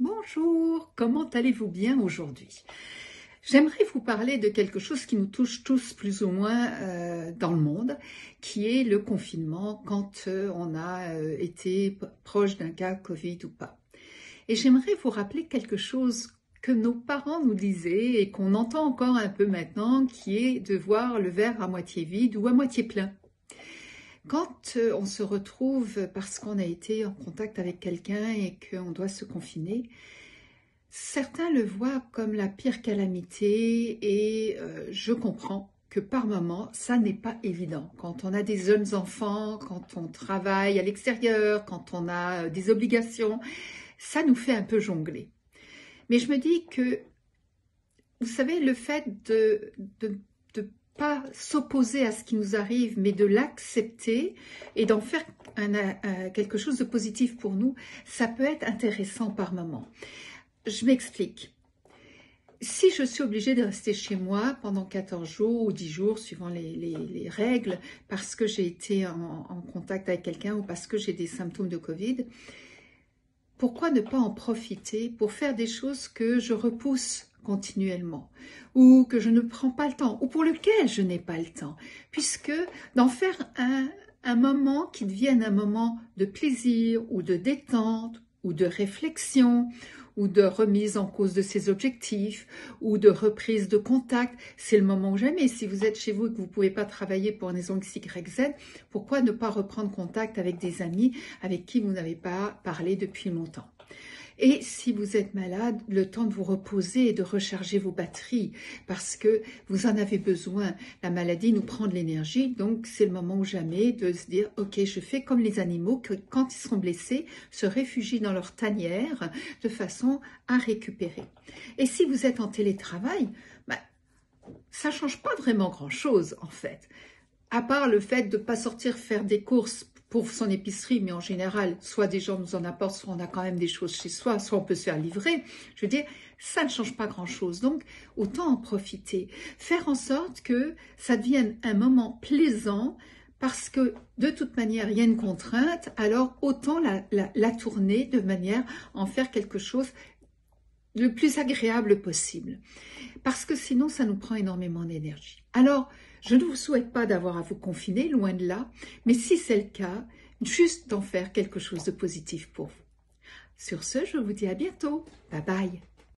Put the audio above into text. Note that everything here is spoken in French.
Bonjour, comment allez-vous bien aujourd'hui? J'aimerais vous parler de quelque chose qui nous touche tous plus ou moins dans le monde, qui est le confinement quand on a été proche d'un cas Covid ou pas. Et j'aimerais vous rappeler quelque chose que nos parents nous disaient et qu'on entend encore un peu maintenant, qui est de voir le verre à moitié vide ou à moitié plein. Quand on se retrouve parce qu'on a été en contact avec quelqu'un et qu'on doit se confiner, certains le voient comme la pire calamité et je comprends que par moments, ça n'est pas évident. Quand on a des jeunes enfants, quand on travaille à l'extérieur, quand on a des obligations, ça nous fait un peu jongler. Mais je me dis que, vous savez, le fait de pas s'opposer à ce qui nous arrive, mais de l'accepter et d'en faire quelque chose de positif pour nous, ça peut être intéressant par moment. Je m'explique. Si je suis obligée de rester chez moi pendant 14 jours ou 10 jours, suivant les règles, parce que j'ai été en contact avec quelqu'un ou parce que j'ai des symptômes de Covid, pourquoi ne pas en profiter pour faire des choses que je repousse continuellement ou que je ne prends pas le temps ou pour lequel je n'ai pas le temps, puisque d'en faire un moment qui devienne un moment de plaisir ou de détente ou de réflexion ou de remise en cause de ses objectifs ou de reprise de contact, c'est le moment ou jamais. Si vous êtes chez vous et que vous ne pouvez pas travailler pour une raison X, Y, Z, pourquoi ne pas reprendre contact avec des amis avec qui vous n'avez pas parlé depuis longtemps? Et si vous êtes malade, le temps de vous reposer et de recharger vos batteries parce que vous en avez besoin. La maladie nous prend de l'énergie, donc c'est le moment ou jamais de se dire « Ok, je fais comme les animaux qui, quand ils seront blessés, se réfugient dans leur tanière de façon à récupérer. » Et si vous êtes en télétravail, ça ne change pas vraiment grand-chose en fait. À part le fait de ne pas sortir faire des courses pour son épicerie, mais en général, soit des gens nous en apportent, soit on a quand même des choses chez soi, soit on peut se faire livrer. Je veux dire, ça ne change pas grand-chose. Donc, autant en profiter. Faire en sorte que ça devienne un moment plaisant, parce que de toute manière, il y a une contrainte, alors autant la tourner de manière à en faire quelque chose le plus agréable possible. Parce que sinon, ça nous prend énormément d'énergie. Alors, je ne vous souhaite pas d'avoir à vous confiner, loin de là, mais si c'est le cas, juste d'en faire quelque chose de positif pour vous. Sur ce, je vous dis à bientôt. Bye bye.